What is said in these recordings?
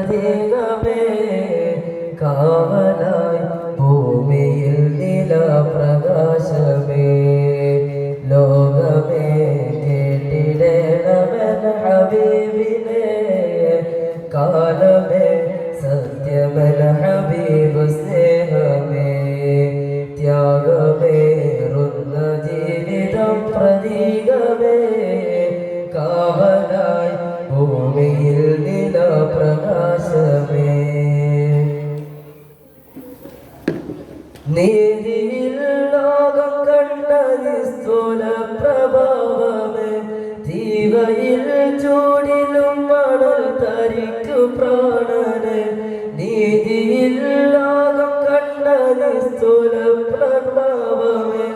പ്രതീകമേ കാവലായി ഭൂമിയിൽ നിലപ്രകാശമേ ലോകമേ കേട്ടിടേണമെൻ ഹബീബിനെ കാലമേ സത്യമൻ ഹബീബ് സ്നേഹമേ ത്യാഗമേറുന്ന ജീവിതം പ്രതീകമേ കാവലായി ഭൂമിയിൽ നിലപ്രകാശമേ നീതിയിൽ ലോകം കണ്ട നിസ്തുല പ്രഭാവമേ തീവയിൽ ചൂടിലും മണൽ തരിക്കു പ്രാണനെ നീതിയിൽ ലോകം കണ്ട നിസ്തുല പ്രഭാവമേ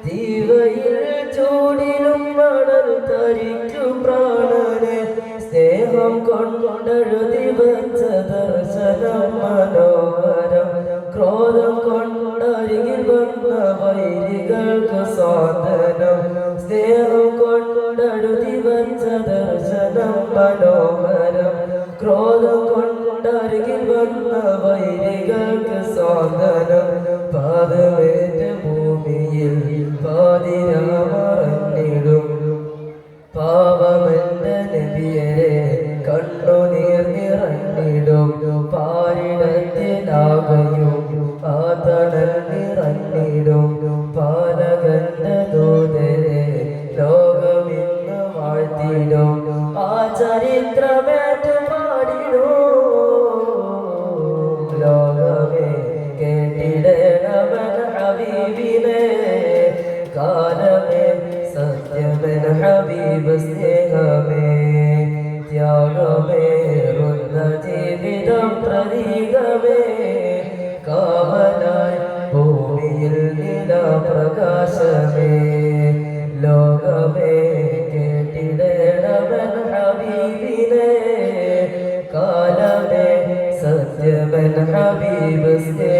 തീവയിൽ ചൂടിലും മണൽ തരിക്കു പ്രാണനെ സ്നേഹം കൊണ്ടെഴുതി വച്ച ദർശനം മനോഹരം ക്രോധം കൊണ്ടരികിൽ വന്ന വൈരികൾക്ക് സ്വാതനം സ്നേഹം കൊണ്ടെഴുതി വച്ച ദർശനം മനോഹരം ക്രോധം കൊണ്ടരികിൽ വന്ന വൈരികൾക്ക് സ്വാതനം പാദമേറ്റ ഭൂമിയിൽ പാതിരാമറന്നിടും പാവമെന്റെ നബിയരെ കണ്ണുനീർ നിറഞ്ഞിടും പാരിടത്തിലാകയും ആ തണൽ നിറഞ്ഞിടും പാലകന്റെ ദൂതരെ ലോകമിന്ന് വാഴ്ത്തിടും ആ ചരിത്രമേറ്റ് പാടിടും ലോകമേ കേട്ടിടേണമെൻ ഹബീബിനെ കാലമേ സത്യമൻ ഹബീബ് സ്നേഹമേ ത്യാഗമേറുന്ന ജീവിതം പ്രതീകമേ കാവലായി ഭൂമിയിൽ നിലപ്രകാശമേ ലോകമേ കേട്ടിടേണമെൻ ഹബീബിനെ കാലമേ സത്യമൻ ഹബീബ് സ്നേഹമേ